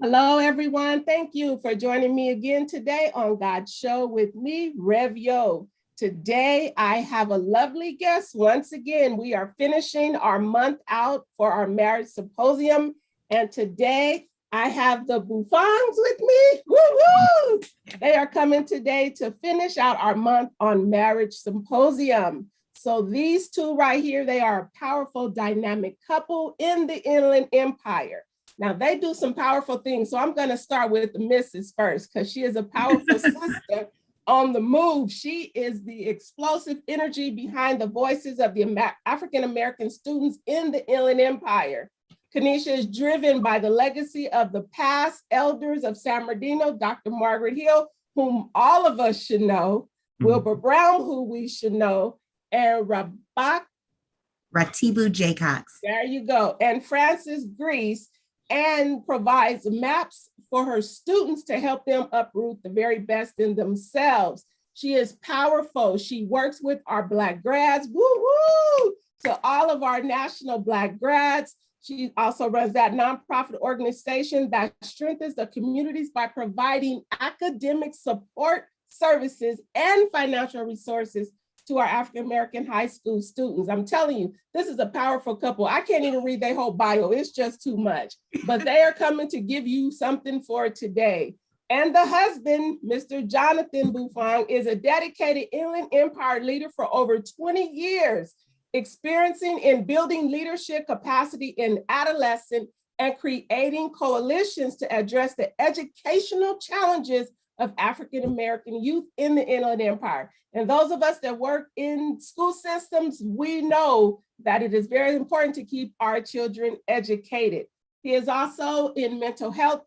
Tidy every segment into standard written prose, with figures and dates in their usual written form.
Hello, everyone. Thank you for joining me again today on God's Show with me, Rev Yo. Today, I have a lovely guest. Once again, we are finishing our month out for our marriage symposium. And today, I have the Buffongs with me. Woo-woo! They are coming today to finish out our month on marriage symposium. So these two right here, they are a powerful, dynamic couple in the Inland Empire. Now, they do some powerful things. So I'm going to start with the missus first because she is a powerful sister on the move. She is the explosive energy behind the voices of the African-American students in the Inland Empire. Keynasia is driven by the legacy of the past elders of San Bernardino, Dr. Margaret Hill, whom all of us should know, Wilbur Brown, who we should know, and Ratibu J. Cox. There you go. And Frances Grease, and provides maps for her students to help them uproot the very best in themselves. She is powerful. She works with our Black grads, woo-woo, to all of our national Black grads. She also runs that nonprofit organization that strengthens the communities by providing academic support services and financial resources to our African-American high school students. I'm telling you, this is a powerful couple. I can't even read their whole bio. It's just too much. But they are coming to give you something for today. And the husband, Mr. Jonathan Buffong, is a dedicated Inland Empire leader for over 20 years, experiencing in building leadership capacity in adolescent and creating coalitions to address the educational challenges of African-American youth in the Inland Empire. And those of us that work in school systems, we know that it is very important to keep our children educated. He is also in mental health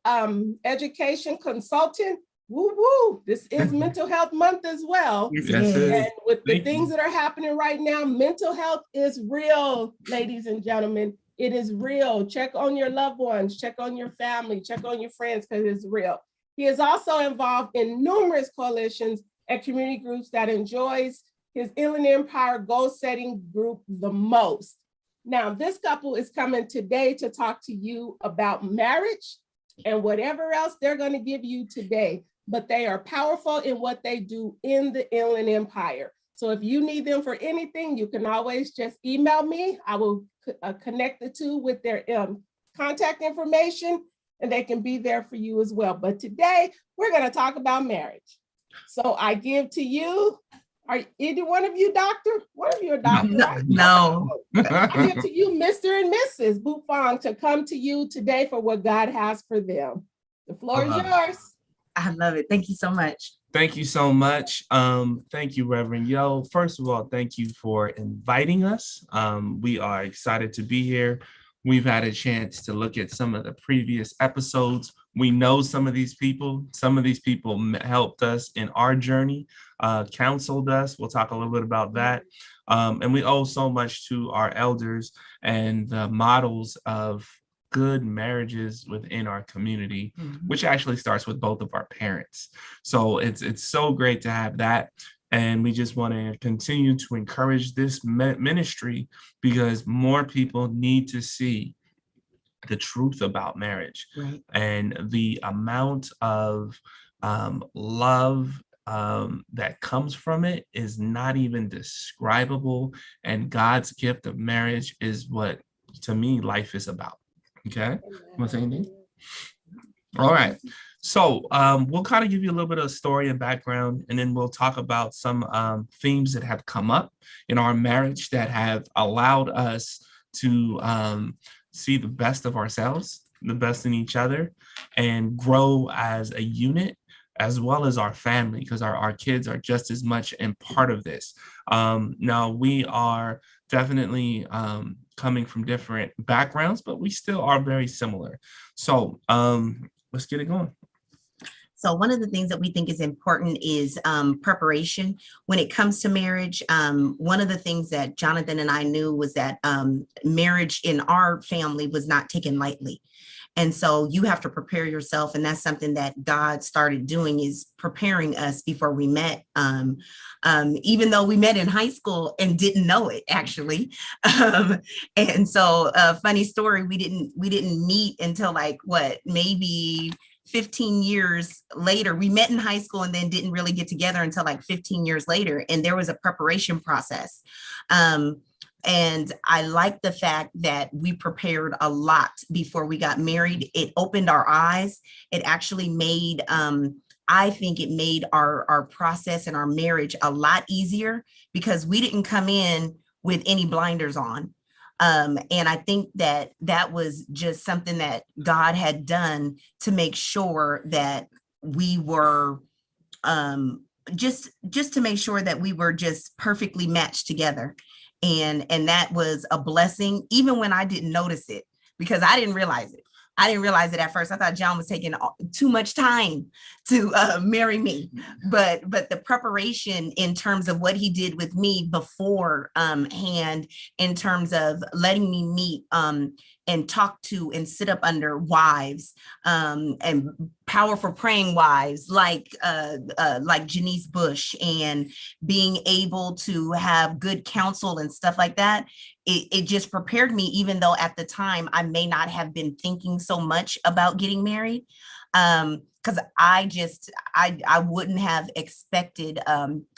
education consultant. Woo-woo, this is Mental Health Month as well. Yes, and with the things that are happening right now, mental health is real, ladies and gentlemen. It is real. Check on your loved ones, check on your family, check on your friends, because it's real. He is also involved in numerous coalitions and community groups that enjoys his Inland Empire goal-setting group the most. Now, this couple is coming today to talk to you about marriage and whatever else they're going to give you today, but they are powerful in what they do in the Inland Empire. So if you need them for anything, you can always just email me. I will connect the two with their contact information, and they can be there for you as well. But today, we're going to talk about marriage. So I give to you, are either one of you doctor? One of you a doctor, right? No. I give to you, Mr. and Mrs. Buffong, to come to you today for what God has for them. The floor is yours. I love it. Thank you so much. Thank you so much. Thank you, Reverend Yo. First of all, thank you for inviting us. We are excited to be here. We've had a chance to look at some of the previous episodes. We know some of these people. Some of these people helped us in our journey, counseled us. We'll talk a little bit about that. And we owe so much to our elders and the models of good marriages within our community, which actually starts with both of our parents. So it's so great to have that. And we just want to continue to encourage this ministry because more people need to see the truth about marriage, right? And the amount of love that comes from it is not even describable. And God's gift of marriage is what, to me, life is about. Okay. Want to say anything? All right. So we'll kind of give you a little bit of story and background, and then we'll talk about some themes that have come up in our marriage that have allowed us to see the best of ourselves, the best in each other, and grow as a unit, as well as our family, because our kids are just as much a part of this. Now, we are definitely coming from different backgrounds, but we still are very similar. So let's get it going. So one of the things that we think is important is preparation when it comes to marriage. One of the things that Jonathan and I knew was that marriage in our family was not taken lightly. And so you have to prepare yourself. And that's something that God started doing, is preparing us before we met. Even though we met in high school and didn't know it, actually. And so funny story, we didn't meet until like maybe 15 years later. We met in high school and then didn't really get together until like 15 years later. And there was a preparation process. And I like the fact that we prepared a lot before we got married. It opened our eyes. It actually made, I think it made our process and our marriage a lot easier, because we didn't come in with any blinders on. And I think that was just something that God had done to make sure that we were just to make sure that we were just perfectly matched together. And that was a blessing, even when I didn't notice it, because I didn't realize it. I didn't realize it at first. I thought John was taking too much time to marry me, but the preparation in terms of what he did with me beforehand, in terms of letting me meet and talk to and sit up under wives and powerful praying wives like Janice Bush, and being able to have good counsel and stuff like that. It just prepared me, even though at the time I may not have been thinking so much about getting married. Because I wouldn't have expected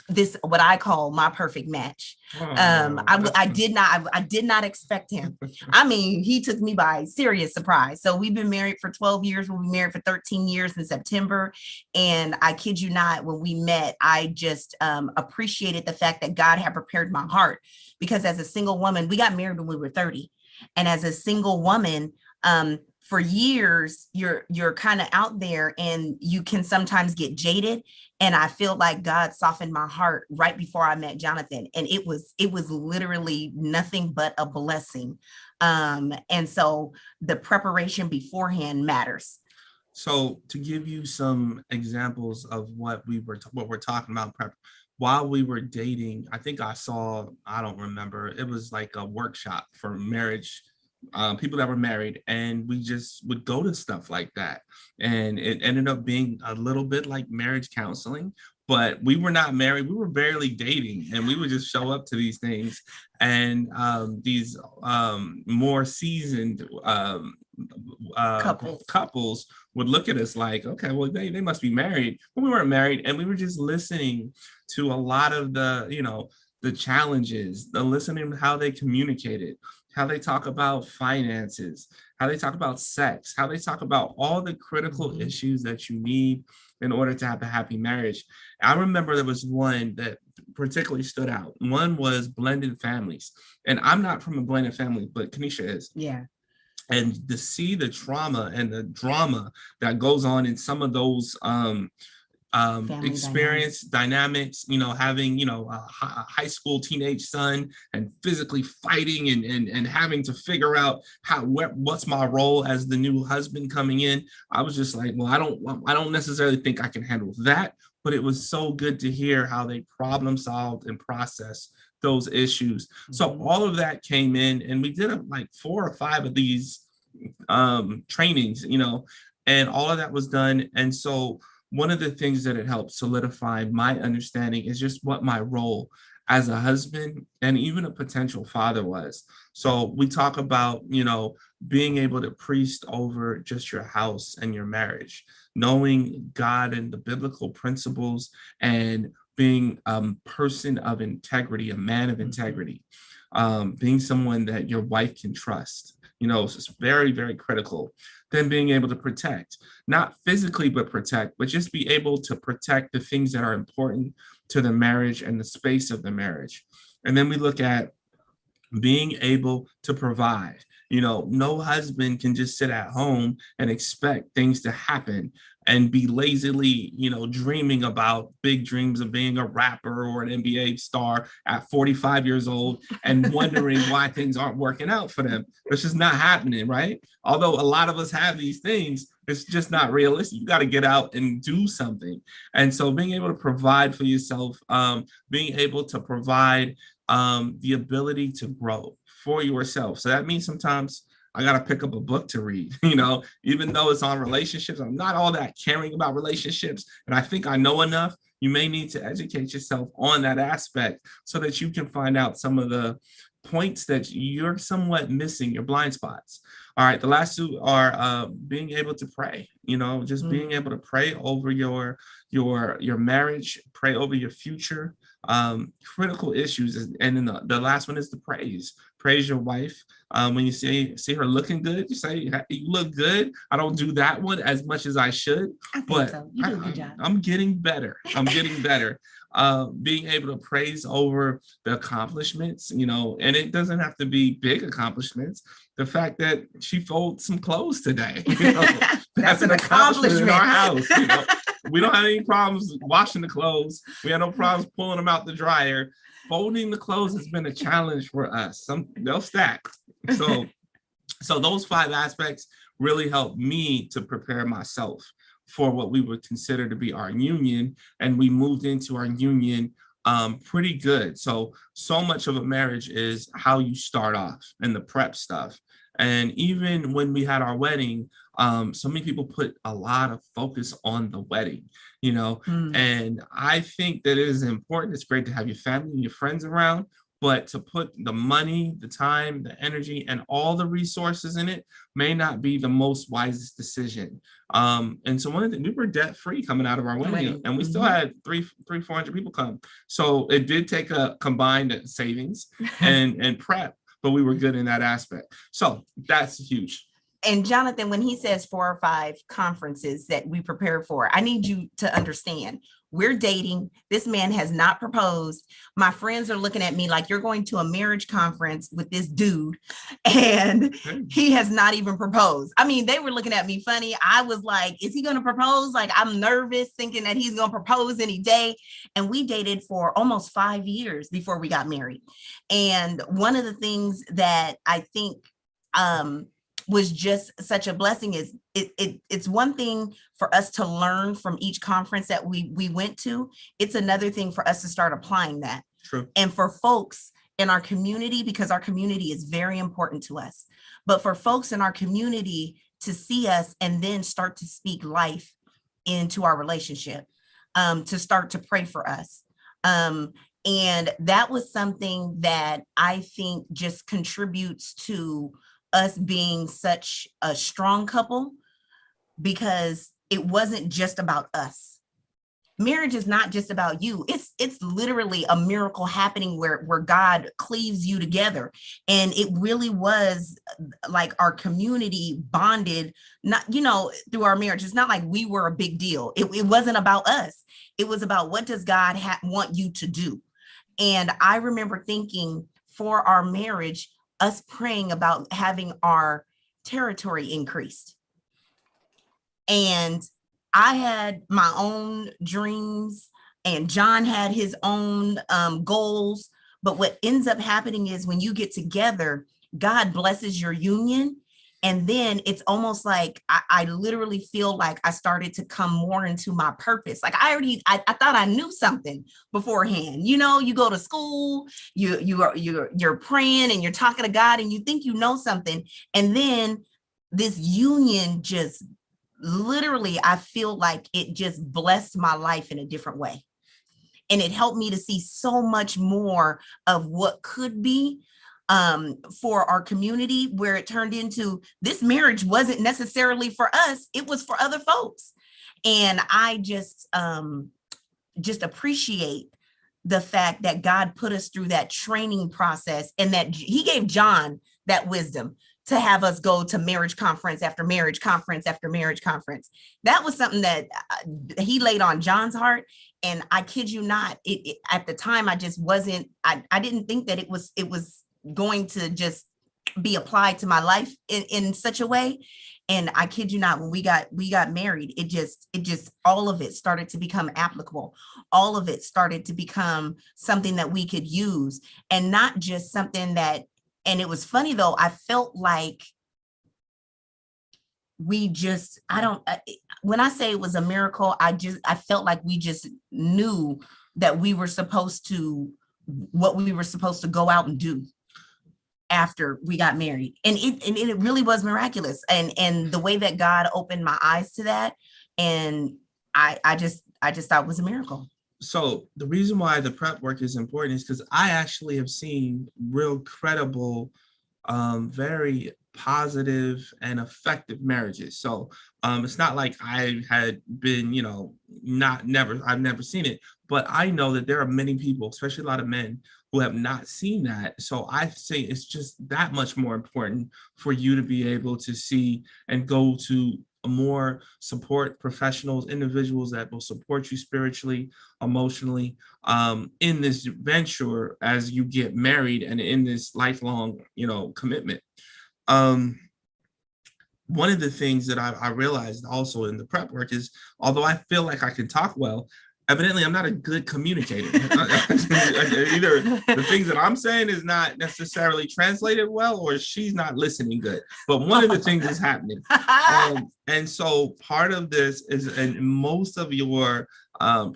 this, what I call my perfect match. I did not expect him. I mean, he took me by serious surprise. So we've been married for 12 years. We'll be married for 13 years in September. And I kid you not, when we met, I just appreciated the fact that God had prepared my heart. Because as a single woman, we got married when we were 30. And as a single woman, for years, you're kind of out there and you can sometimes get jaded. And I feel like God softened my heart right before I met Jonathan. And it was literally nothing but a blessing. And so the preparation beforehand matters. So to give you some examples of what we're talking about, while we were dating, I think I don't remember, it was like a workshop for marriage, people that were married, and we just would go to stuff like that. And it ended up being a little bit like marriage counseling, but we were not married. We were barely dating, and we would just show up to these things. And these more seasoned couples would look at us like, okay, well, they must be married. But we weren't married, and we were just listening to a lot of the challenges, listening to how they communicated, how they talk about finances, how they talk about sex, how they talk about all the critical issues that you need in order to have a happy marriage. I remember there was one that particularly stood out. One was blended families. And I'm not from a blended family, but Keynasia is. Yeah. And to see the trauma and the drama that goes on in some of those experience dynamics, having, a high school teenage son and physically fighting and having to figure out what's my role as the new husband coming in. I was just like, well, I don't necessarily think I can handle that, but it was so good to hear how they problem solved and processed those issues. So all of that came in, and we did like 4 or 5 of these trainings, and all of that was done. And so one of the things that it helped solidify my understanding is just what my role as a husband and even a potential father was. So we talk about, being able to priest over just your house and your marriage, knowing God and the biblical principles, and being a person of integrity, a man of integrity, being someone that your wife can trust. It's very, very critical. Then being able to protect, not physically, but just be able to protect the things that are important to the marriage and the space of the marriage. And then we look at being able to provide. No husband can just sit at home and expect things to happen and be lazily, dreaming about big dreams of being a rapper or an NBA star at 45 years old and wondering why things aren't working out for them. It's just not happening, right? Although a lot of us have these things, it's just not realistic. You got to get out and do something. And so being able to provide for yourself, being able to provide the ability to grow for yourself. So that means sometimes I got to pick up a book to read. Even though it's on relationships, I'm not all that caring about relationships. And I think I know enough. You may need to educate yourself on that aspect so that you can find out some of the points that you're somewhat missing, your blind spots. All right, the last two are being able to pray, just being able to pray over your marriage, pray over your future, critical issues. And then the last one is the praise your wife. When you see her looking good, you say, you look good. I don't do that one as much as I should, but so. You do a good job. I'm getting better. Being able to praise over the accomplishments, and it doesn't have to be big accomplishments. The fact that she folds some clothes today, that's an accomplishment in our house. We don't have any problems washing the clothes. We have no problems pulling them out the dryer. Folding the clothes has been a challenge for us. They'll stack. So those 5 aspects really helped me to prepare myself for what we would consider to be our union. And we moved into our union pretty good. So much of a marriage is how you start off and the prep stuff. And even when we had our wedding, so many people put a lot of focus on the wedding, and I think that it is important. It's great to have your family and your friends around, but to put the money, the time, the energy, and all the resources in it may not be the most wisest decision. And so we were debt free coming out of our wedding, and we still had 400 people come. So it did take a combined savings and prep, but we were good in that aspect. So that's huge. And Jonathan, when he says 4 or 5 conferences that we prepare for, I need you to understand, we're dating. This man has not proposed. My friends are looking at me like, you're going to a marriage conference with this dude, and he has not even proposed. I mean, they were looking at me funny. I was like, is he going to propose? Like, I'm nervous thinking that he's going to propose any day. And we dated for almost 5 years before we got married. And one of the things that I think was just such a blessing is it's one thing for us to learn from each conference that we went to. It's another thing for us to start applying that. True. And for folks in our community, because our community is very important to us, but for folks in our community to see us and then start to speak life into our relationship, to start to pray for us. And that was something that I think just contributes to us being such a strong couple, because it wasn't just about us. Marriage is not just about you. It's literally a miracle happening where God cleaves you together. And it really was like our community bonded, not, through our marriage. It's not like we were a big deal. It wasn't about us. It was about, what does God want you to do? And I remember thinking, for our marriage, us praying about having our territory increased. And I had my own dreams, and John had his own goals. But what ends up happening is, when you get together, God blesses your union. And then it's almost like I literally feel like I started to come more into my purpose. Like I thought I knew something beforehand. You go to school, you're praying and you're talking to God, and you think you know something. And then this union just literally, I feel like it just blessed my life in a different way. And it helped me to see so much more of what could be for our community, where it turned into, this marriage wasn't necessarily for us, it was for other folks. And I just appreciate the fact that God put us through that training process, and that he gave John that wisdom to have us go to marriage conference after marriage conference after marriage conference. That was something that he laid on John's heart. And I kid you not, at the time, I just wasn't, I didn't think that it was going to just be applied to my life in such a way. And I kid you not, when we got married, it just all of it started to become applicable. All of it started to become something that we could use, and not just something that, and it was funny though, I felt like when I say it was a miracle, I felt like we just knew that what we were supposed to go out and do. after we got married. And it really was miraculous. And the way that God opened my eyes to that, and I just thought it was a miracle. So the reason why the prep work is important is because I actually have seen real credible, very positive and effective marriages. So it's not like I had been, I've never seen it, but I know that there are many people, especially a lot of men, who have not seen that. So I say it's just that much more important for you to be able to see and go to more support professionals, individuals that will support you spiritually, emotionally, in this venture as you get married and in this lifelong, commitment. One of the things that I realized also in the prep work is, although I feel like I can talk well, evidently I'm not a good communicator. Either the things that I'm saying is not necessarily translated well, or she's not listening good. But one of the things is happening. And so part of this is, and most of your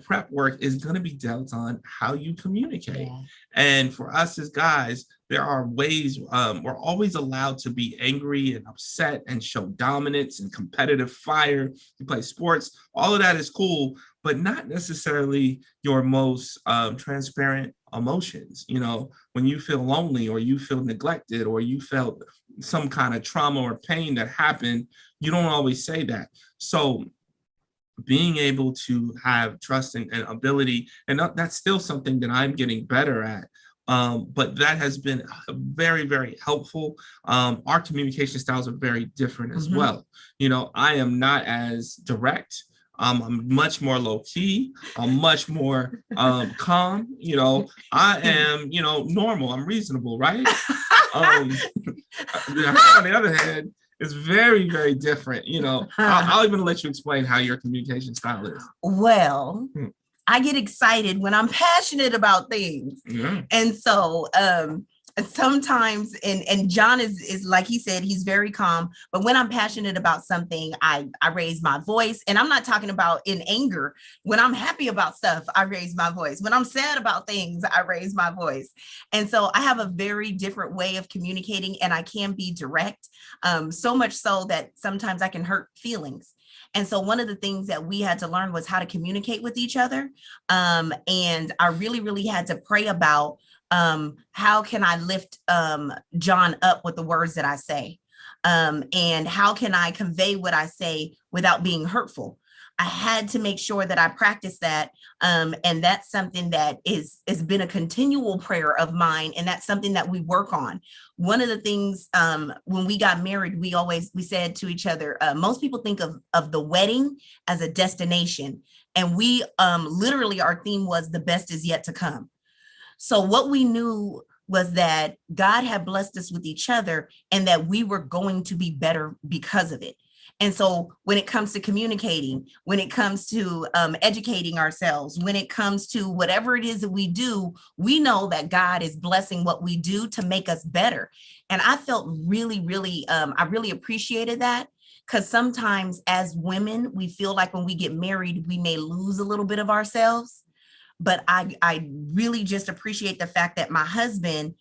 prep work is going to be dealt on how you communicate. Yeah. And for us as guys, there are ways, we're always allowed to be angry and upset and show dominance and competitive fire. You play sports, all of that is cool, but not necessarily your most transparent emotions. When you feel lonely, or you feel neglected, or you felt some kind of trauma or pain that happened, you don't always say that. So being able to have trust and ability, and that's still something that I'm getting better at. But that has been very, very helpful. Our communication styles are very different as well. I am not as direct. I'm much more low key. I'm much more calm. I am, normal. I'm reasonable, right? On the other hand, it's very, very different. I'll even let you explain how your communication style is. Well, I get excited when I'm passionate about things. Yeah. And so sometimes, and John is like he said, he's very calm, but when I'm passionate about something, I raise my voice. And I'm not talking about in anger. When I'm happy about stuff, I raise my voice. When I'm sad about things, I raise my voice. And so I have a very different way of communicating, and I can be direct, so much so that sometimes I can hurt feelings. And so one of the things that we had to learn was how to communicate with each other. And I really, really had to pray about how can I lift John up with the words that I say? And how can I convey what I say without being hurtful? I had to make sure that I practice that. And that's something that has been a continual prayer of mine. And that's something that we work on. One of the things when we got married, we said to each other, most people think of the wedding as a destination. And we literally, our theme was the best is yet to come. So what we knew was that God had blessed us with each other, and that we were going to be better because of it. And so when it comes to communicating, when it comes to educating ourselves, when it comes to whatever it is that we do, we know that God is blessing what we do to make us better. And I felt really, really, I really appreciated that, because sometimes as women, we feel like when we get married, we may lose a little bit of ourselves. But I really just appreciate the fact that my husband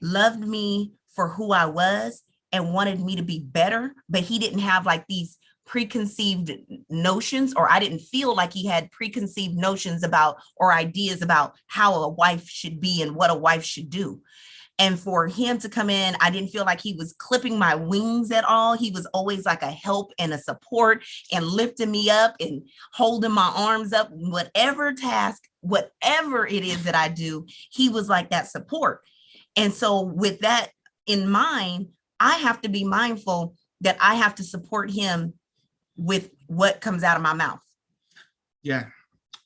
loved me for who I was and wanted me to be better, but he didn't have like these preconceived notions, or I didn't feel like he had preconceived notions about or ideas about how a wife should be and what a wife should do. And for him to come in, I didn't feel like he was clipping my wings at all. He was always like a help and a support and lifting me up and holding my arms up, whatever task, whatever it is that I do, he was like that support. And so with that in mind, I have to be mindful that I have to support him with what comes out of my mouth. Yeah.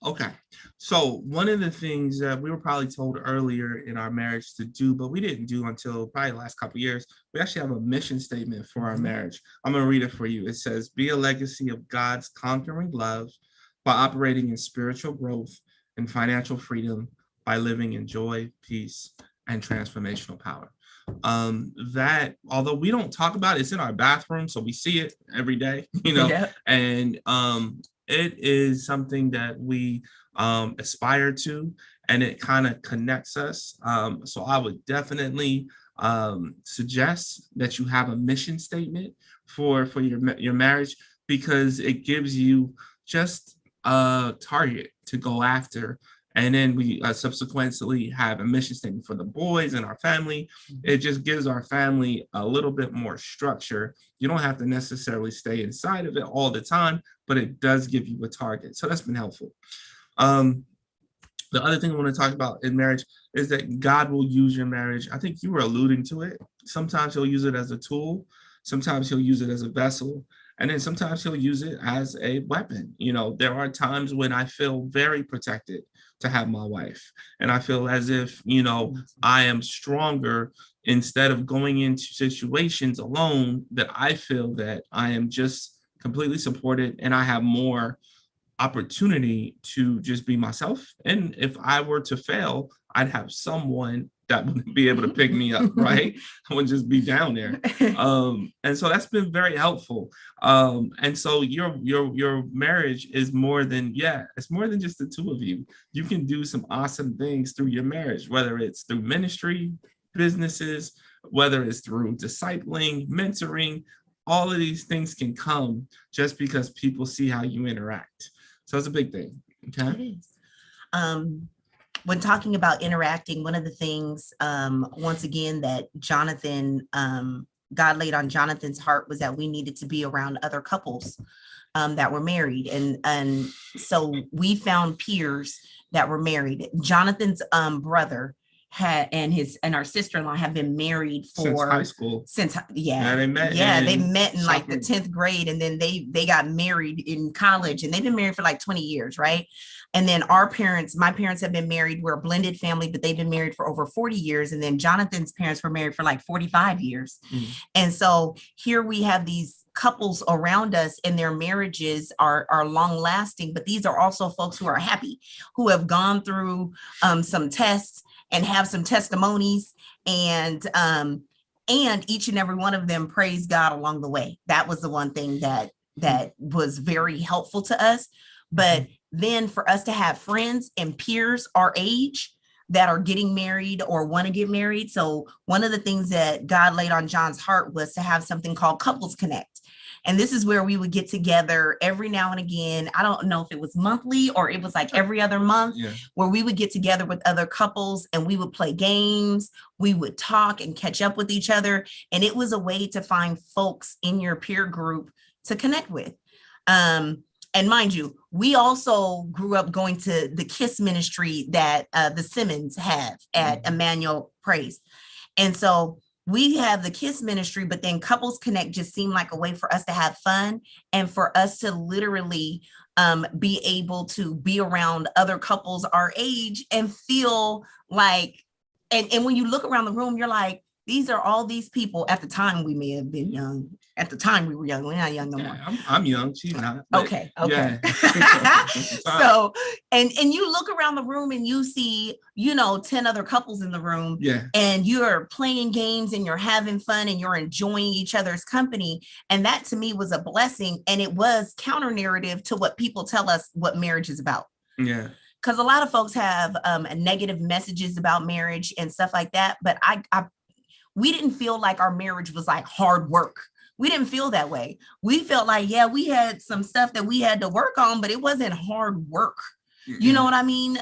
Okay. So one of the things that we were probably told earlier in our marriage to do, but we didn't do until probably the last couple of years, we actually have a mission statement for our marriage. I'm going to read it for you. It says, be a legacy of God's conquering love by operating in spiritual growth and financial freedom, by living in joy, peace, and transformational power. That, although we don't talk about it, it's in our bathroom, so we see it every day, yeah. And it is something that we aspire to, and it kind of connects us. So I would definitely suggest that you have a mission statement for your marriage, because it gives you just a target to go after. And then we subsequently have a mission statement for the boys and our family. It just gives our family a little bit more structure. You don't have to necessarily stay inside of it all the time, but it does give you a target. So that's been helpful. The other thing I want to talk about in marriage is that God will use your marriage. I think you were alluding to it. Sometimes he'll use it as a tool. Sometimes he'll use it as a vessel. And then sometimes he'll use it as a weapon. You know, there are times when I feel very protected to have my wife. And I feel as if, you know, I am stronger instead of going into situations alone, that I feel that I am just completely supported and I have more opportunity to just be myself. And if I were to fail, I'd have someone that would be able to pick me up, right? I wouldn't just be down there. And so that's been very helpful. And so your marriage is more than, it's more than just the two of you. You can do some awesome things through your marriage, whether it's through ministry, businesses, whether it's through discipling, mentoring. All of these things can come just because people see how you interact. So it's a big thing. Okay. It is. When talking about interacting, one of the things, once again, that Jonathan, God laid on Jonathan's heart was that we needed to be around other couples that were married. And so we found peers that were married. Jonathan's brother and our sister-in-law have been married since high school. They met in like the 10th grade, and then they got married in college, and they've been married for like 20 years, right? And then my parents have been married. We're a blended family, but they've been married for over 40 years. And then Jonathan's parents were married for like 45 years. And so here we have these couples around us, and their marriages are long lasting, but these are also folks who are happy, who have gone through some tests and have some testimonies, and each and every one of them praise God along the way. That was the one thing that was very helpful to us. But then for us to have friends and peers our age that are getting married or want to get married. So one of the things that God laid on John's heart was to have something called Couples Connect. And this is where we would get together every now and again. I don't know if it was monthly or it was like every other month, where we would get together with other couples and we would play games. We would talk and catch up with each other. And it was a way to find folks in your peer group to connect with. And mind you, we also grew up going to the KISS ministry that the Simmons have at Emmanuel Praise. And so we have the KISS ministry, but then Couples Connect just seemed like a way for us to have fun and for us to literally be able to be around other couples our age and feel like, and when you look around the room, you're like, these are all these people. At the time, we may have been young. At the time, we were young. We're not young no more. I'm young. She's not. Okay. Yeah. So, and you look around the room and you see, 10 other couples in the room. Yeah. And you're playing games and you're having fun and you're enjoying each other's company. And that to me was a blessing. And it was counter narrative to what people tell us what marriage is about. Yeah. Because a lot of folks have negative messages about marriage and stuff like that. But we didn't feel like our marriage was like hard work. We didn't feel that way. We felt like, we had some stuff that we had to work on, but it wasn't hard work. Mm-hmm. You know what I mean?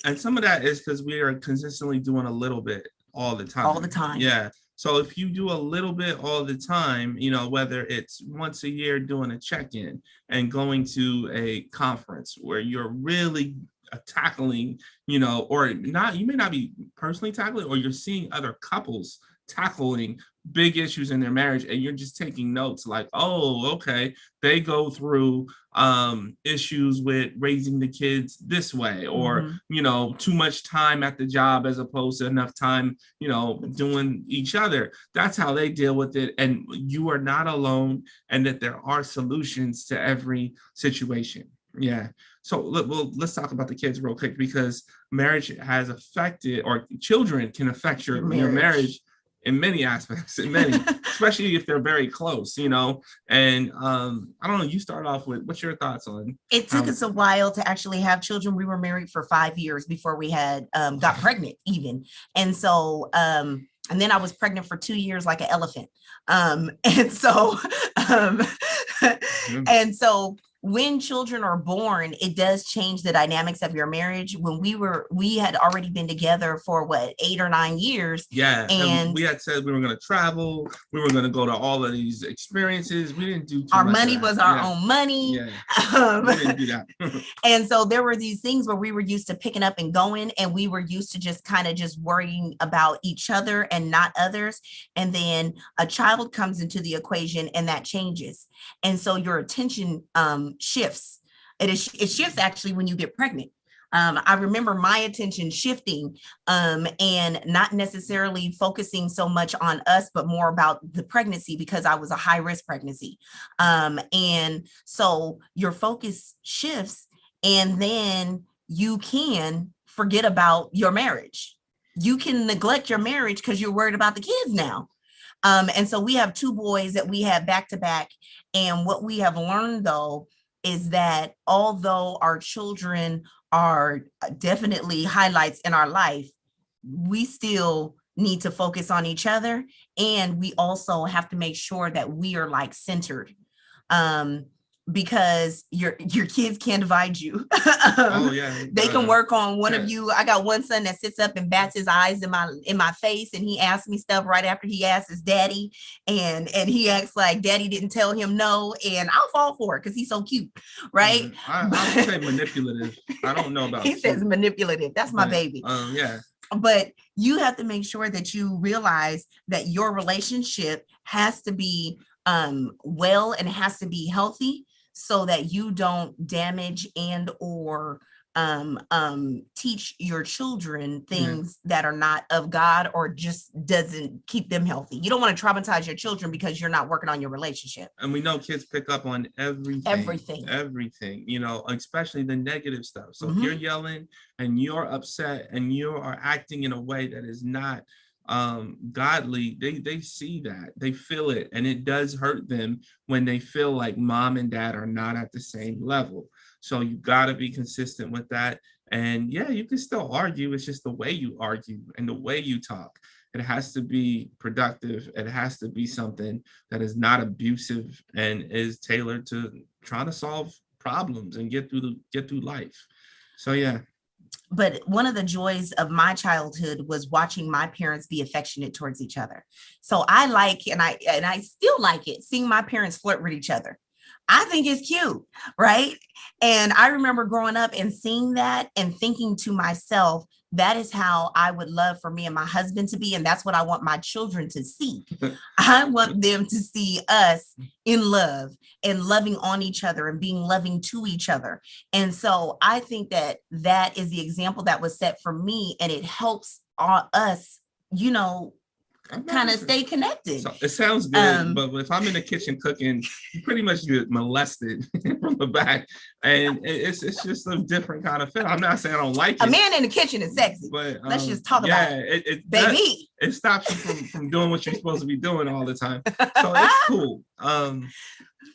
And some of that is because we are consistently doing a little bit all the time. All the time. Yeah. So if you do a little bit all the time, whether it's once a year doing a check-in and going to a conference where you're really tackling, or not, you may not be personally tackling, or you're seeing other couples tackling big issues in their marriage, and you're just taking notes like, oh, okay, they go through issues with raising the kids this way, or too much time at the job as opposed to enough time doing each other. That's how they deal with it, and you are not alone, and that there are solutions to every situation. Yeah. So let's talk about the kids real quick, because marriage has affected, or children can affect your marriage in many aspects, especially if they're very close, you know. And I don't know, you start off with, what's your thoughts on it took us a while to actually have children. We were married for 5 years before we had got pregnant even. And so and then I was pregnant for 2 years like an elephant. And so and so when children are born, it does change the dynamics of your marriage. When we had already been together for 8 or 9 years. Yeah. And we had said we were going to travel. We were going to go to all of these experiences. We didn't do too our much money was our own money. Yeah. We didn't do that. And so there were these things where we were used to picking up and going, and we were used to just kind of just worrying about each other and not others. And then a child comes into the equation and that changes. And so your attention shifts. It shifts actually when you get pregnant. I remember my attention shifting and not necessarily focusing so much on us, but more about the pregnancy, because I was a high risk pregnancy. And so your focus shifts, and then you can forget about your marriage. You can neglect your marriage because you're worried about the kids now. And so we have 2 boys that we have back to back. And what we have learned, though, is that although our children are definitely highlights in our life, we still need to focus on each other. And we also have to make sure that we are like centered. Because your kids can't divide you. They can work on one of you. I got one son that sits up and bats his eyes in my face, and he asks me stuff right after he asks his daddy, and he acts like daddy didn't tell him no, and I'll fall for it because he's so cute, right? I would say manipulative. I don't know about he says manipulative. That's my baby. Yeah. But you have to make sure that you realize that your relationship has to be well, and it has to be healthy, so that you don't damage and or teach your children things that are not of God, or just doesn't keep them healthy. You don't want to traumatize your children because you're not working on your relationship. And we know kids pick up on everything, you know, especially the negative stuff. So if you're yelling and you're upset and you are acting in a way that is not godly, they see that, they feel it, and it does hurt them when they feel like mom and dad are not at the same level. So you got to be consistent with that. And yeah, you can still argue. It's just the way you argue and the way you talk. It has to be productive. It has to be something that is not abusive and is tailored to trying to solve problems and get through life. So yeah. But one of the joys of my childhood was watching my parents be affectionate towards each other. So I like, and I still like it, seeing my parents flirt with each other. I think it's cute, right? And I remember growing up and seeing that and thinking to myself, that is how I would love for me and my husband to be. And that's what I want my children to see. I want them to see us in love and loving on each other and being loving to each other. And so I think that that is the example that was set for me, and it helps us, you know, kind of stay connected. So it sounds good, but if I'm in the kitchen cooking, you pretty much get molested from the back, and it's just a different kind of feel. I'm not saying I don't like it. A man in the kitchen is sexy, but let's just talk about it, baby. It stops you from doing what you're supposed to be doing all the time, so it's cool.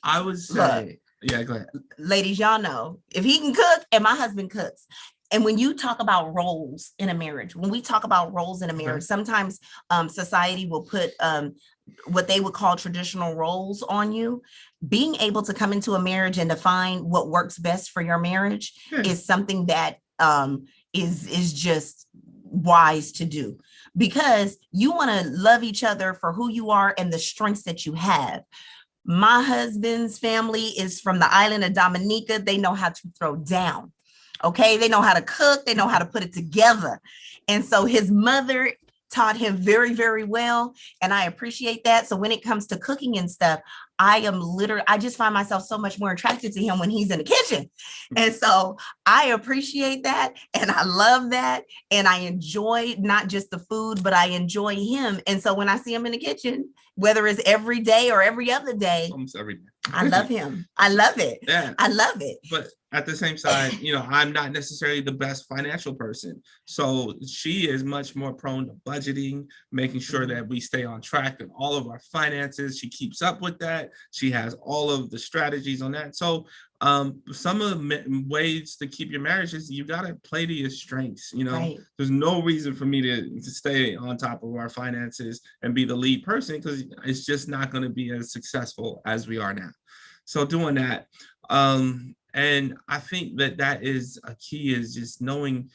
I would say, yeah, go ahead, ladies. Y'all know if he can cook and my husband cooks. And when you talk about roles in a marriage, sometimes society will put what they would call traditional roles on you. Being able to come into a marriage and define what works best for your marriage is something that is just wise to do, because you want to love each other for who you are and the strengths that you have. My husband's family is from the island of Dominica. They know how to throw down. Okay, they know how to cook, they know how to put it together. And so his mother taught him very, very well. And I appreciate that. So when it comes to cooking and stuff, I just find myself so much more attracted to him when he's in the kitchen. And so I appreciate that. And I love that. And I enjoy not just the food, but I enjoy him. And so when I see him in the kitchen, whether it's every day or every other day, almost every day. I love him. I love it. Yeah. I love it. But at the same side, I'm not necessarily the best financial person. So she is much more prone to budgeting, making sure that we stay on track in all of our finances. She keeps up with that. She has all of the strategies on that. So some of the ways to keep your marriage is you got to play to your strengths. Right. There's no reason for me to stay on top of our finances and be the lead person, because it's just not going to be as successful as we are now. So doing that, and I think that is a key, is just knowing,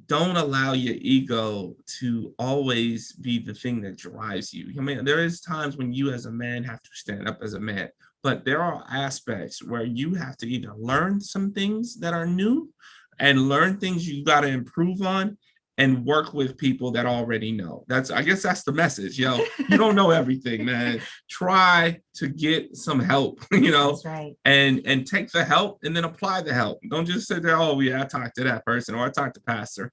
don't allow your ego to always be the thing that drives you. I mean, there is times when you as a man have to stand up as a man, but there are aspects where you have to either learn some things that are new and learn things you got to improve on, and work with people that already know. I guess that's the message. You don't know everything, man. Try to get some help, That's right. and take the help and then apply the help. Don't just sit there, oh yeah, I talked to that person or I talked to pastor.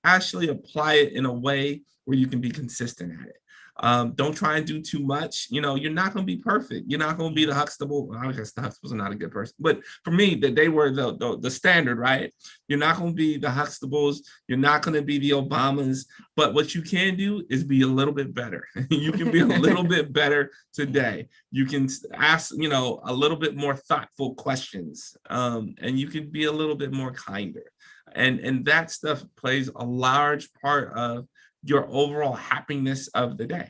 Actually apply it in a way where you can be consistent at it. Don't try and do too much. You're not going to be perfect. You're not going to be the Huxtable. Well, I guess the Huxtables are not a good person, but for me, that they were the standard, right? You're not going to be the Huxtables. You're not going to be the Obamas. But what you can do is be a little bit better. You can be a little bit better today. You can ask, a little bit more thoughtful questions, and you can be a little bit more kinder. And that stuff plays a large part of your overall happiness of the day.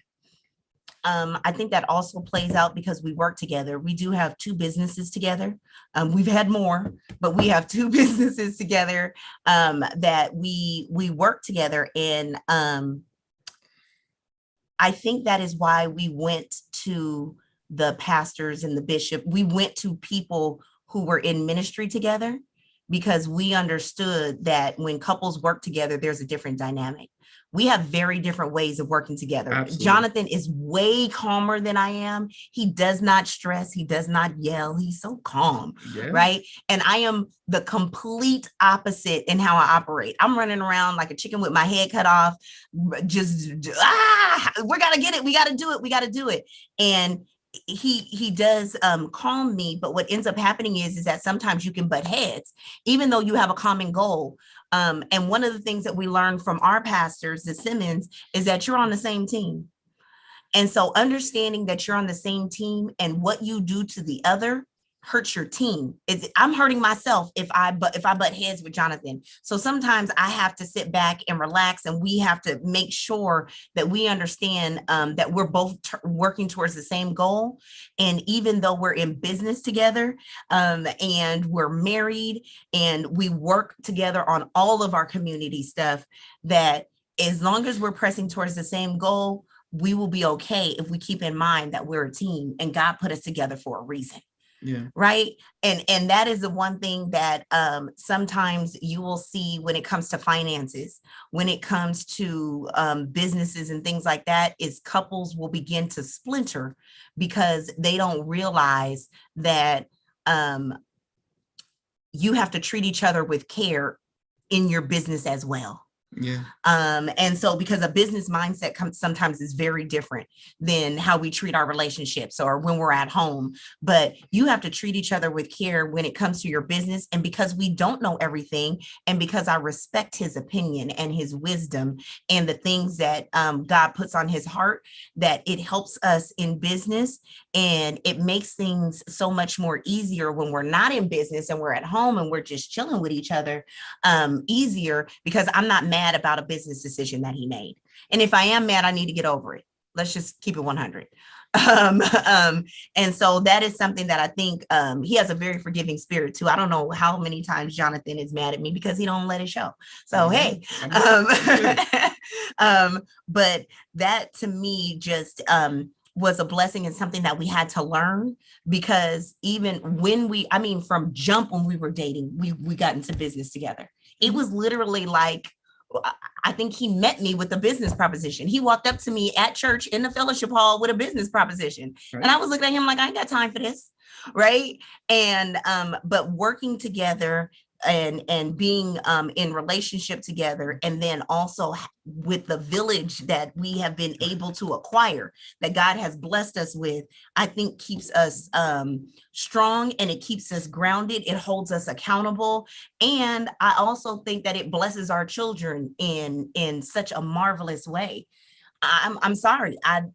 I think that also plays out because we work together. We do have 2 businesses together. We've had more, but we have 2 businesses together that we work together. And I think that is why we went to the pastors and the bishop. We went to people who were in ministry together, because we understood that when couples work together, there's a different dynamic. We have very different ways of working together. Absolutely. Jonathan is way calmer than I am. He does not stress. He does not yell. He's so calm, right? And I am the complete opposite in how I operate. I'm running around like a chicken with my head cut off. Just, we're going to get it. We got to do it. We got to do it. And he does calm me, but what ends up happening is that sometimes you can butt heads, even though you have a common goal. And one of the things that we learned from our pastors, the Simmons, is that you're on the same team. And so understanding that you're on the same team and what you do to the other hurts your team. I'm hurting myself if I butt heads with Jonathan. So sometimes I have to sit back and relax, and we have to make sure that we understand that we're both working towards the same goal. And even though we're in business together and we're married and we work together on all of our community stuff, that as long as we're pressing towards the same goal, we will be okay if we keep in mind that we're a team and God put us together for a reason. Yeah. Right. And that is the one thing that sometimes you will see when it comes to finances, when it comes to businesses and things like that, is couples will begin to splinter because they don't realize that you have to treat each other with care in your business as well. Yeah. And so because a business mindset sometimes is very different than how we treat our relationships or when we're at home, but you have to treat each other with care when it comes to your business. And because we don't know everything, and because I respect his opinion and his wisdom and the things that God puts on his heart, that it helps us in business, and it makes things so much more easier when we're not in business and we're at home and we're just chilling with each other, easier, because I'm not mad about a business decision that he made. And if I am mad, I need to get over it. Let's just keep it 100. And so that is something that I think he has a very forgiving spirit too. I don't know how many times Jonathan is mad at me because he don't let it show. So, hey, but that to me just was a blessing and something that we had to learn, because even when from jump when we were dating, we got into business together. It was literally like I think he met me with a business proposition. He walked up to me at church in the fellowship hall with a business proposition. Right. And I was looking at him like, I ain't got time for this. Right. And but working together and being in relationship together, and then also with the village that we have been able to acquire, that God has blessed us with, I think keeps us strong, and it keeps us grounded. It holds us accountable. And I also think that it blesses our children in such a marvelous way. I'm sorry. I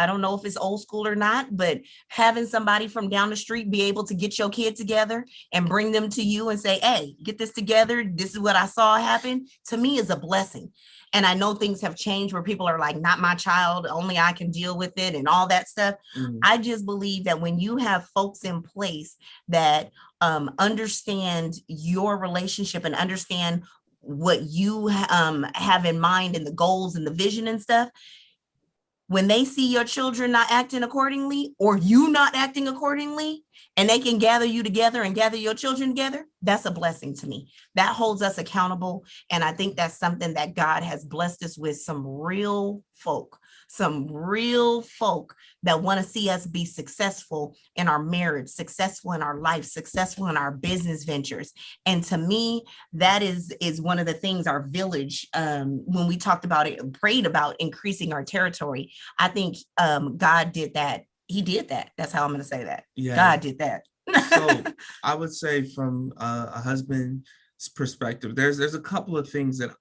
don't know if it's old school or not, but having somebody from down the street be able to get your kid together and bring them to you and say, hey, get this together. This is what I saw happen, to me is a blessing. And I know things have changed where people are like, not my child, only I can deal with it and all that stuff. Mm-hmm. I just believe that when you have folks in place that understand your relationship and understand what you have in mind and the goals and the vision and stuff, when they see your children not acting accordingly or you not acting accordingly, and they can gather you together and gather your children together, that's a blessing to me. That holds us accountable. And I think that's something that God has blessed us with, some real folk that want to see us be successful in our marriage, successful in our life, successful in our business ventures. And to me, that is one of the things our village, when we talked about it, prayed about increasing our territory, I think God did that. He did that. That's how I'm going to say that. Yeah. God did that. So I would say from a husband's perspective, there's a couple of things that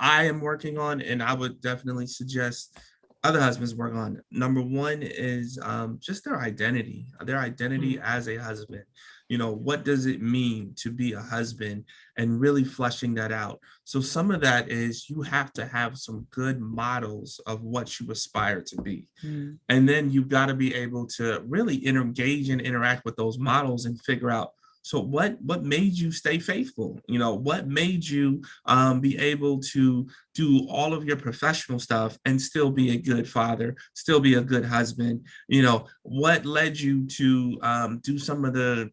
I am working on, and I would definitely suggest other husbands work on. Number one is just their identity as a husband. You know, what does it mean to be a husband, and really fleshing that out. So some of that is you have to have some good models of what you aspire to be. Mm. And then you've got to be able to really engage and interact with those models and figure out, so what made you stay faithful? You know, what made you be able to do all of your professional stuff and still be a good father, still be a good husband? You know, what led you to do some of the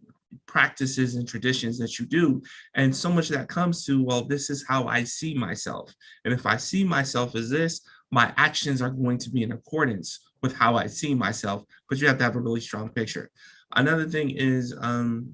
practices and traditions that you do? And so much of that comes to, well, this is how I see myself. And if I see myself as this, my actions are going to be in accordance with how I see myself. But you have to have a really strong picture. Another thing is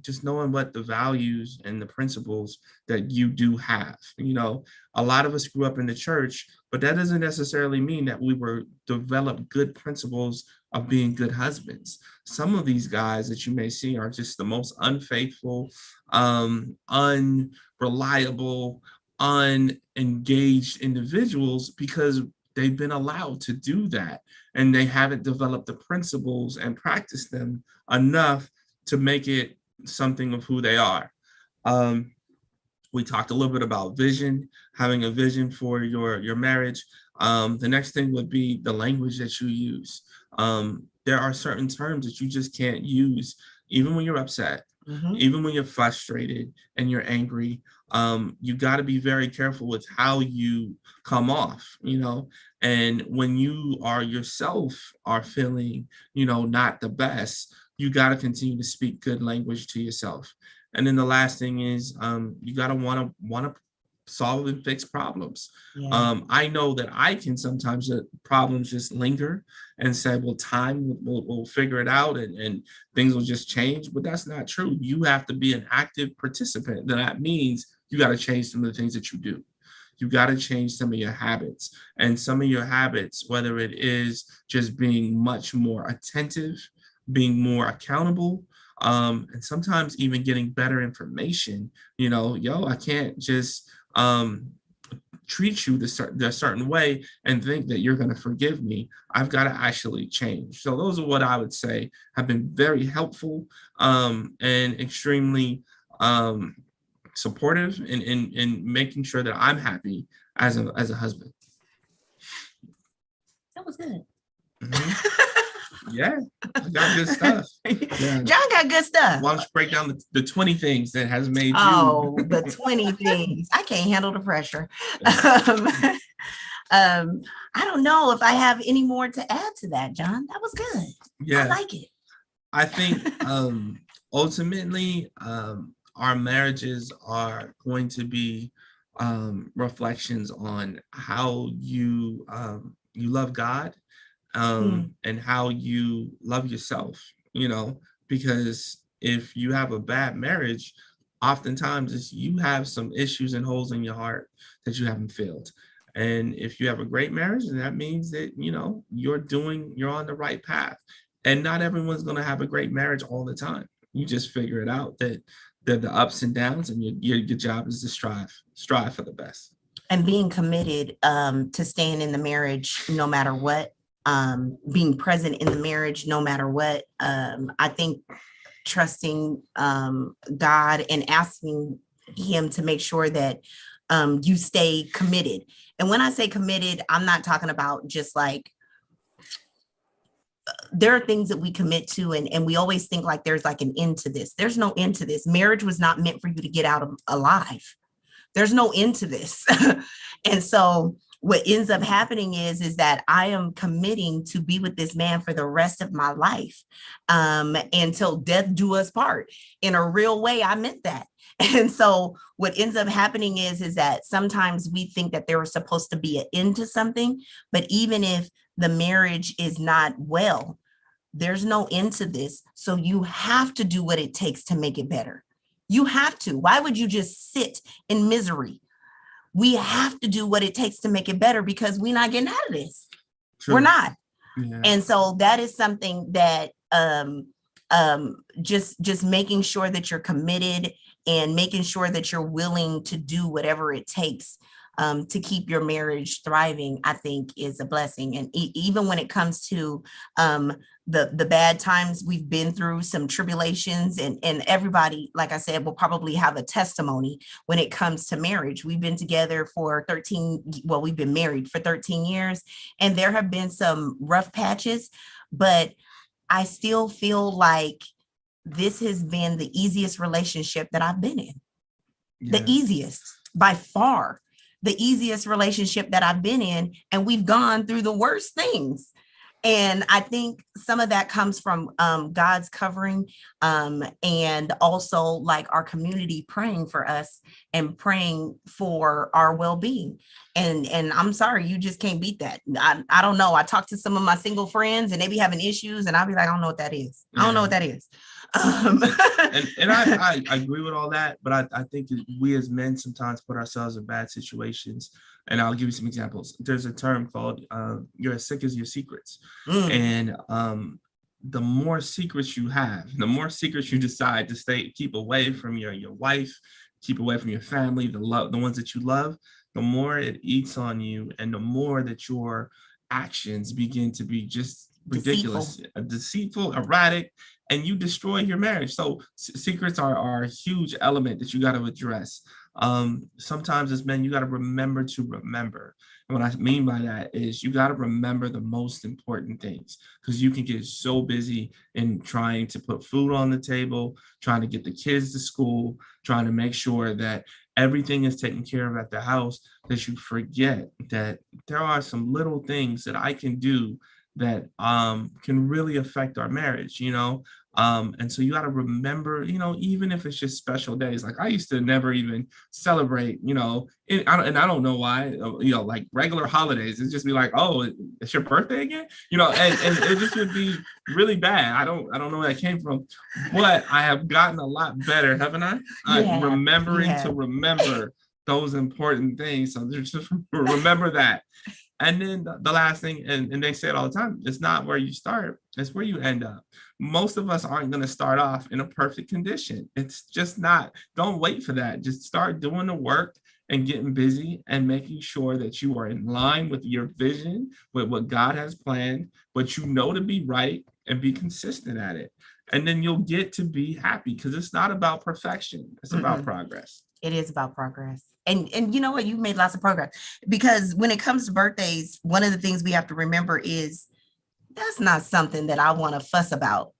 just knowing what the values and the principles that you do have. You know, a lot of us grew up in the church, but that doesn't necessarily mean that we were developed good principles of being good husbands. Some of these guys that you may see are just the most unfaithful, unreliable, unengaged individuals because they've been allowed to do that, and they haven't developed the principles and practiced them enough to make it something of who they are. We talked a little bit about vision, having a vision for your marriage. The next thing would be the language that you use. There are certain terms that you just can't use, even when you're upset, even when you're frustrated and you're angry. You got to be very careful with how you come off, you know, and when you are yourself are feeling, you know, not the best, you got to continue to speak good language to yourself. And then the last thing is you got to want to solve and fix problems. Yeah. I know that I can sometimes the problems just linger and say, well, time will figure it out and things will just change. But that's not true. You have to be an active participant. That means you got to change some of the things that you do. You got to change some of your habits, and some of your habits, whether it is just being much more attentive, being more accountable, and sometimes even getting better information. You know, I can't just treat you a certain way and think that you're going to forgive me. I've got to actually change. So those are what I would say have been very helpful and extremely supportive in making sure that I'm happy as a husband. That was good. Mm-hmm. Yeah, I got good stuff. Yeah. John got good stuff. Why don't you break down the 20 things that has made you? Oh, the 20 things. I can't handle the pressure. I don't know if I have any more to add to that, John. That was good. Yeah, I like it. I think ultimately our marriages are going to be reflections on how you love God, and how you love yourself, because if you have a bad marriage, oftentimes you have some issues and holes in your heart that you haven't filled. And if you have a great marriage, then that means that, you're on the right path. And not everyone's going to have a great marriage all the time. You just figure it out that the ups and downs, and your job is to strive for the best. And being committed to staying in the marriage no matter what, being present in the marriage no matter what. I think trusting God and asking him to make sure that you stay committed. And when I say committed, I'm not talking about just like, there are things that we commit to, and we always think like there's like an end to this. There's no end to this. Marriage was not meant for you to get out of alive. There's no end to this. And so what ends up happening is that I am committing to be with this man for the rest of my life, until death do us part. In a real way, I meant that. And so what ends up happening is that sometimes we think that there was supposed to be an end to something, but even if the marriage is not well, there's no end to this. So you have to do what it takes to make it better. You have to. Why would you just sit in misery? We have to do what it takes to make it better, because we're not getting out of this. True. We're not. Yeah. And so that is something that just making sure that you're committed and making sure that you're willing to do whatever it takes to keep your marriage thriving, I think is a blessing. And even when it comes to the bad times we've been through, some tribulations, and everybody, like I said, will probably have a testimony when it comes to marriage. We've been together for we've been married for 13 years, and there have been some rough patches, but I still feel like this has been the easiest relationship that I've been in. Yeah. The easiest, by far. The easiest relationship that I've been in, and we've gone through the worst things. And I think some of that comes from God's covering, and also like our community praying for us and praying for our well-being. And I'm sorry, you just can't beat that. I don't know. I talk to some of my single friends and they be having issues, and I'll be like, I don't know what that is. I don't know what that is. And I agree with all that, but I think we as men sometimes put ourselves in bad situations. And I'll give you some examples. There's a term called you're as sick as your secrets. And the more secrets you have, the more secrets you decide to keep away from your wife, keep away from your family, the ones that you love, the more it eats on you, and the more that your actions begin to be just ridiculous, deceitful, erratic, and you destroy your marriage. So secrets are a huge element that you got to address. Sometimes as men, you got to remember to remember. And what I mean by that is you got to remember the most important things, because you can get so busy in trying to put food on the table, trying to get the kids to school, trying to make sure that everything is taken care of at the house, that you forget that there are some little things that I can do that can really affect our marriage, and so you got to remember, even if it's just special days. Like I used to never even celebrate, and I don't know why, like regular holidays, it's just be like, oh, it's your birthday again, and it just would be really bad. I don't know where that came from, but I have gotten a lot better, haven't I? Remembering to remember those important things. So just remember that. And then the last thing, and they say it all the time, it's not where you start, it's where you end up. Most of us aren't going to start off in a perfect condition. It's just not. Don't wait for that. Just start doing the work and getting busy and making sure that you are in line with your vision, with what God has planned, but to be right, and be consistent at it. And then you'll get to be happy, because it's not about perfection. It's about progress. It is about progress. And you know what? You've made lots of progress, because when it comes to birthdays, one of the things we have to remember is that's not something that I want to fuss about.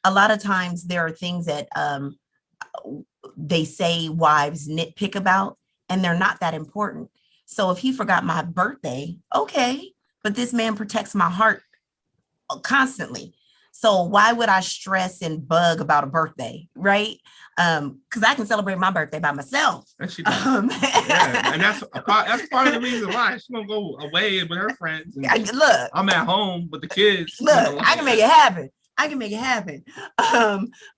A lot of times there are things that they say wives nitpick about, and they're not that important. So if he forgot my birthday, okay, but this man protects my heart constantly. So why would I stress and bug about a birthday, right? Because I can celebrate my birthday by myself. And she does. Yeah, and that's part of the reason why she's gonna go away with her friends. And look, I'm at home with the kids. Look, I can make it happen.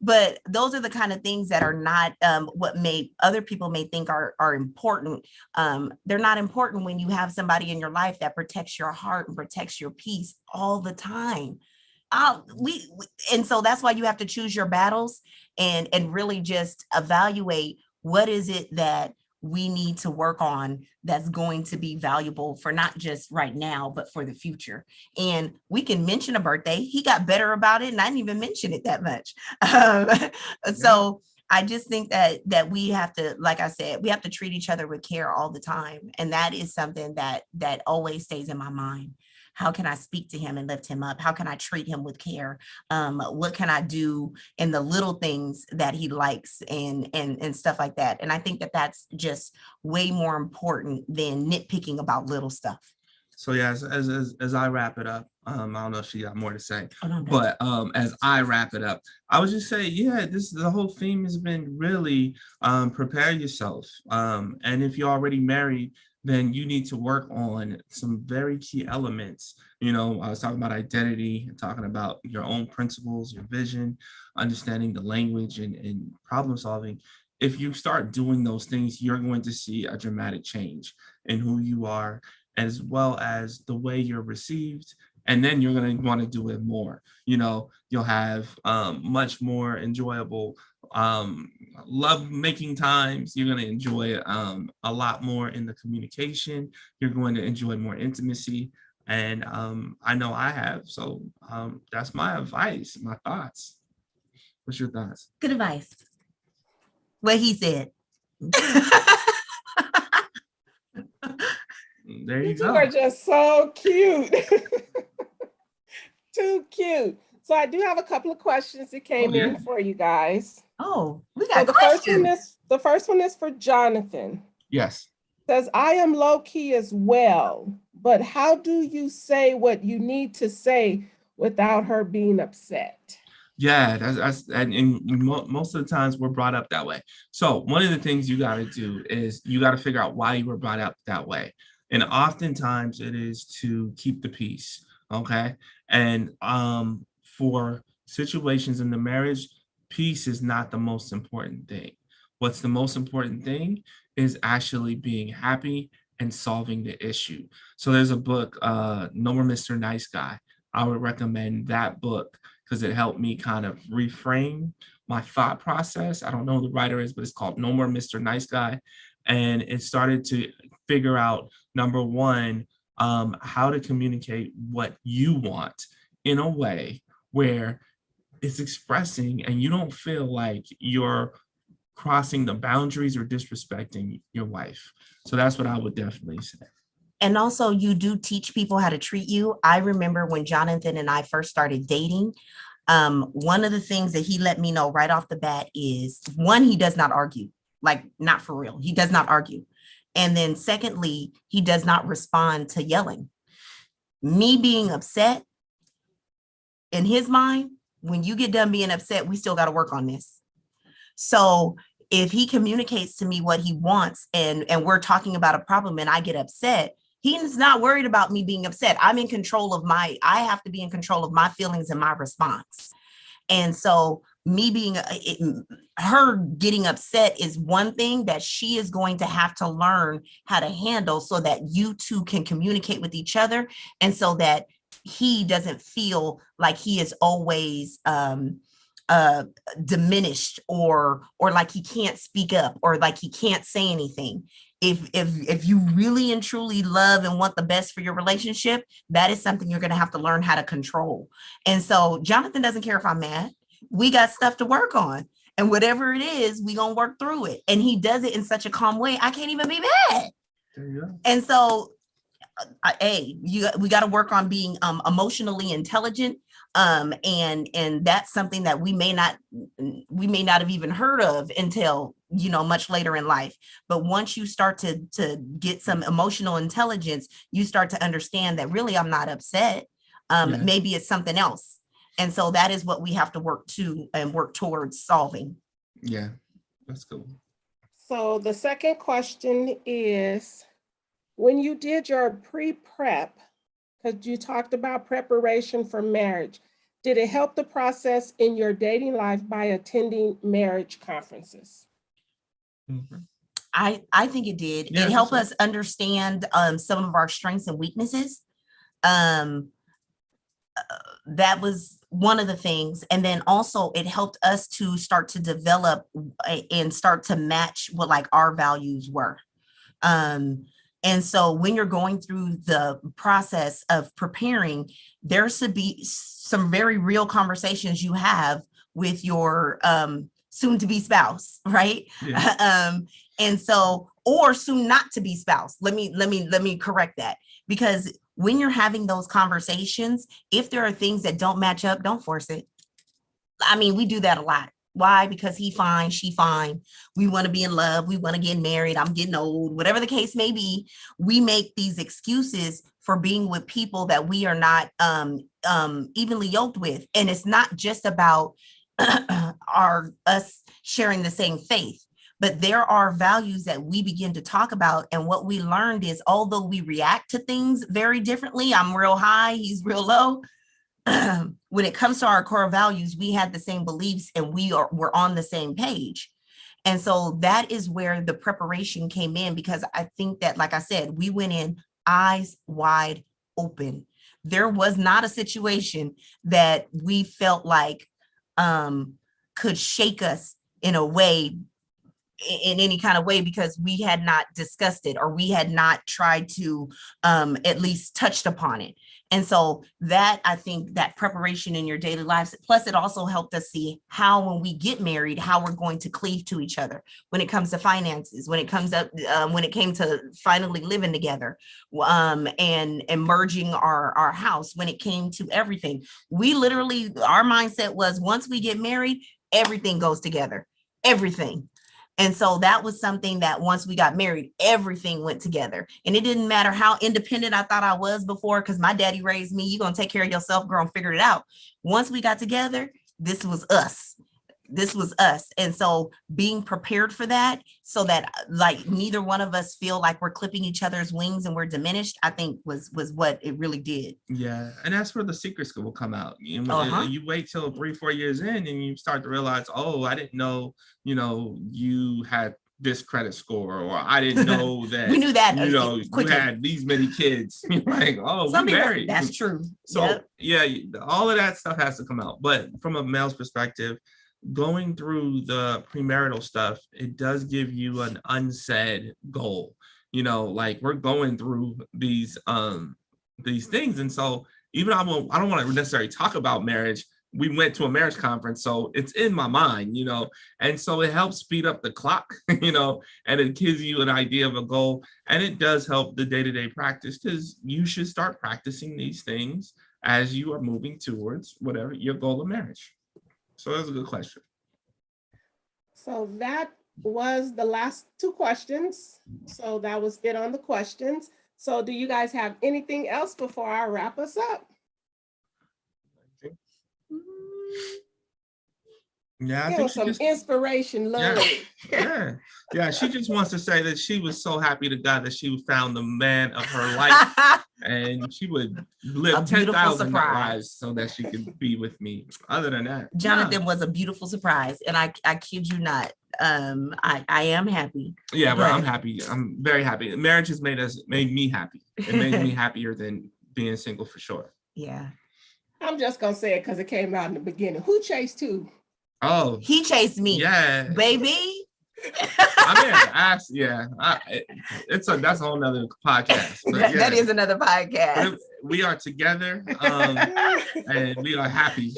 But those are the kind of things that are not what other people may think are important. They're not important when you have somebody in your life that protects your heart and protects your peace all the time. And so that's why you have to choose your battles and really just evaluate what is it that we need to work on that's going to be valuable for not just right now, but for the future. And we can mention a birthday. He got better about it, and I didn't even mention it that much. So I just think that we have to, like I said, we have to treat each other with care all the time. And that is something that always stays in my mind. How can I speak to him and lift him up? How can I treat him with care? What can I do in the little things that he likes and stuff like that? And I think that that's just way more important than nitpicking about little stuff. So yeah, as I wrap it up, I don't know if she got more to say, no. But as I wrap it up, I would just say, yeah, the whole theme has been really prepare yourself. And if you're already married, then you need to work on some very key elements. I was talking about identity and talking about your own principles, your vision, understanding the language and problem solving. If you start doing those things, you're going to see a dramatic change in who you are, as well as the way you're received. And then you're going to want to do it more. You'll have much more enjoyable love making times. You're going to enjoy a lot more in the communication. You're going to enjoy more intimacy. And I know I have. So that's my advice, my thoughts. What's your thoughts? Good advice. What he said. There you go. You are just so cute. Too cute. So I do have a couple of questions that came in for you guys. Oh, we got questions. The first one is for Jonathan. Yes. It says, I am low key as well, but how do you say what you need to say without her being upset? Yeah, and most of the times we're brought up that way. So one of the things you got to do is you got to figure out why you were brought up that way. And oftentimes it is to keep the peace. Okay. And for situations in the marriage, peace is not the most important thing. What's the most important thing is actually being happy and solving the issue. So there's a book, No More Mr. Nice Guy. I would recommend that book because it helped me kind of reframe my thought process. I don't know who the writer is, but it's called No More Mr. Nice Guy. And it started to figure out, number one, how to communicate what you want in a way where it's expressing and you don't feel like you're crossing the boundaries or disrespecting your wife. So that's what I would definitely say. And also, you do teach people how to treat you. I remember when Jonathan and I first started dating, one of the things that he let me know right off the bat is, one, he does not argue, like not for real. He does not argue. And then secondly, he does not respond to yelling. Me being upset, in his mind, when you get done being upset, we still got to work on this. So if he communicates to me what he wants and we're talking about a problem and I get upset, he's not worried about me being upset. I have to be in control of my feelings and my response. And so her getting upset is one thing that she is going to have to learn how to handle so that you two can communicate with each other. And so that he doesn't feel like he is always diminished or like he can't speak up or like he can't say anything. If you really and truly love and want the best for your relationship, that is something you're going to have to learn how to control. And so Jonathan doesn't care if I'm mad. We got stuff to work on. And whatever it is, we going to work through it. And he does it in such a calm way, I can't even be mad. There you go. And so, we got to work on being emotionally intelligent. And that's something that we may not have even heard of until, much later in life. But once you start to get some emotional intelligence, you start to understand that really I'm not upset. Maybe it's something else. And so that is what we have to work to and work towards solving. Yeah, that's cool. So the second question is, when you did your pre-prep, because you talked about preparation for marriage, did it help the process in your dating life by attending marriage conferences? Mhm. I think it did. Yeah, It helped that's us understand some of our strengths and weaknesses. That was one of the things. And then also it helped us to start to develop and start to match what like our values were. And so when you're going through the process of preparing, there should be some very real conversations you have with your soon to be spouse, right? Yeah. And so, or soon not to be spouse. Let me correct that, because when you're having those conversations, if there are things that don't match up, don't force it. I mean, we do that a lot. Why? Because he fine, she fine. We want to be in love. We want to get married. I'm getting old, whatever the case may be. We make these excuses for being with people that we are not evenly yoked with. And it's not just about us sharing the same faith, but there are values that we begin to talk about. And what we learned is, although we react to things very differently, I'm real high, he's real low. When it comes to our core values, we had the same beliefs and we're on the same page. And so that is where the preparation came in, because I think that, like I said, we went in eyes wide open. There was not a situation that we felt like could shake us in a way, in any kind of way, because we had not discussed it or we had not tried to at least touched upon it. And so that, I think that preparation in your daily lives, plus it also helped us see how, when we get married, how we're going to cleave to each other when it comes to finances, when it comes up, when it came to finally living together, and merging our house, when it came to everything. We literally, our mindset was, once we get married, everything goes together, everything. And so that was something that once we got married, everything went together. And it didn't matter how independent I thought I was before, because my daddy raised me. You're going to take care of yourself, girl, and figure it out. Once we got together, this was us. This was us. And so being prepared for that, so that like neither one of us feel like we're clipping each other's wings and we're diminished, I think was what it really did. Yeah. And that's where the secrets will come out. You wait till 3-4 years in and you start to realize, oh, I didn't know, you had this credit score, or I didn't know that we knew that you had these many kids. You're like, oh, we married. That's true. So yeah, all of that stuff has to come out. But from a male's perspective, going through the premarital stuff, it does give you an unsaid goal. Like we're going through these things, and so even I don't want to necessarily talk about marriage. We went to a marriage conference, so it's in my mind, and so it helps speed up the clock, and it gives you an idea of a goal, and it does help the day-to-day practice, because you should start practicing these things as you are moving towards whatever your goal of marriage. So that's a good question. So that was the last two questions. So that was it on the questions. So do you guys have anything else before I wrap us up? Yeah, I think some inspiration, love. Yeah. She just wants to say that she was so happy to God that she found the man of her life, and she would live 10,000 lives so that she could be with me. Other than that, Jonathan was a beautiful surprise, and I kid you not. I am happy. Yeah, but I'm happy. I'm very happy. Marriage has made me happy. It made me happier than being single, for sure. Yeah. I'm just gonna say it because it came out in the beginning. Who chased who? Oh, he chased me. Yeah, baby. That's a whole nother podcast. But that is another podcast. We are together, and we are happy.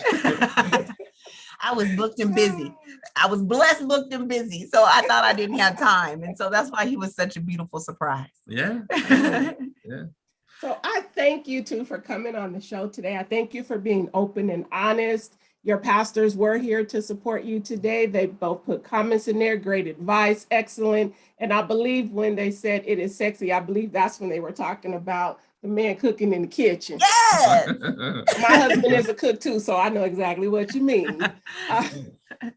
I was booked and busy. I was blessed, booked and busy. So I thought I didn't have time. And so that's why he was such a beautiful surprise. Yeah. So I thank you two for coming on the show today. I thank you for being open and honest. Your pastors were here to support you today. They both put comments in there, great advice, excellent. And I believe when they said it is sexy, I believe that's when they were talking about the man cooking in the kitchen. Yes. My husband is a cook too, so I know exactly what you mean. I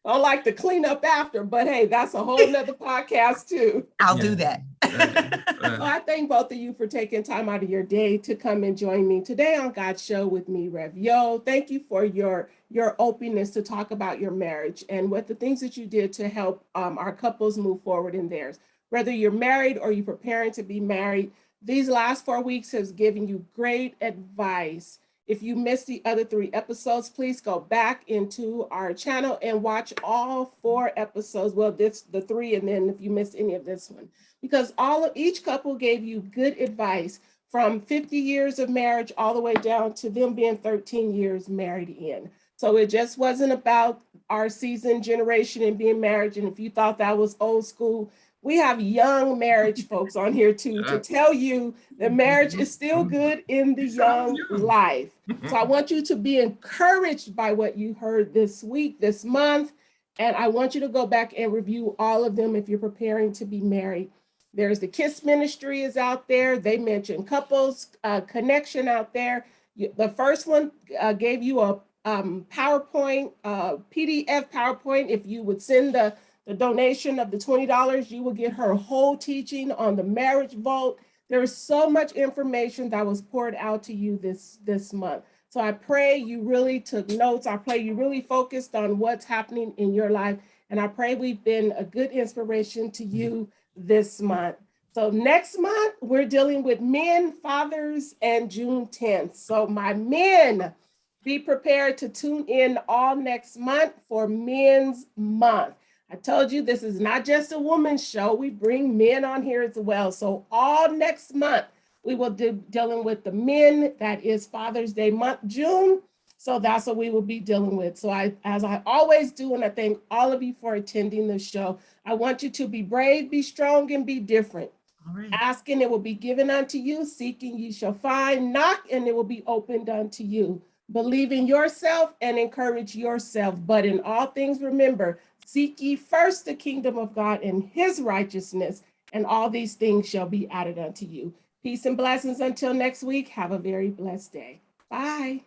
don't like to clean up after, but hey, that's a whole nother podcast too. I'll do that. So I thank both of you for taking time out of your day to come and join me today on God's Show with me, Rev Yo. Thank you for your openness to talk about your marriage and what the things that you did to help our couples move forward in theirs. Whether you're married or you're preparing to be married, these last 4 weeks has given you great advice. If you missed the other 3 episodes, please go back into our channel and watch all 4 episodes. Well, the 3, and then if you missed any of this one, because each couple gave you good advice from 50 years of marriage all the way down to them being 13 years married in. So it just wasn't about our seasoned generation and being married. And if you thought that was old school, we have young marriage folks on here too to tell you that marriage is still good in the young life. So I want you to be encouraged by what you heard this week, this month, and I want you to go back and review all of them if you're preparing to be married. There's the KISS ministry is out there. They mentioned couples connection out there. The first one gave you a PowerPoint, PDF PowerPoint. If you would send the donation of the $20, you will get her whole teaching on the marriage vault. There is so much information that was poured out to you this month. So I pray you really took notes. I pray you really focused on what's happening in your life. And I pray we've been a good inspiration to you this month. So next month, we're dealing with men, fathers, and June 10th. So my men, be prepared to tune in all next month for Men's Month. I told you this is not just a woman's show. We bring men on here as well. So all next month, we will be dealing with the men. That is Father's Day month, June. So that's what we will be dealing with. So as I always do, and I thank all of you for attending the show, I want you to be brave, be strong, and be different. Right. Asking, it will be given unto you. Seeking, you shall find. Knock, and it will be opened unto you. Believe in yourself and encourage yourself. But in all things, remember, seek ye first the kingdom of God and his righteousness, and all these things shall be added unto you. Peace and blessings until next week. Have a very blessed day. Bye.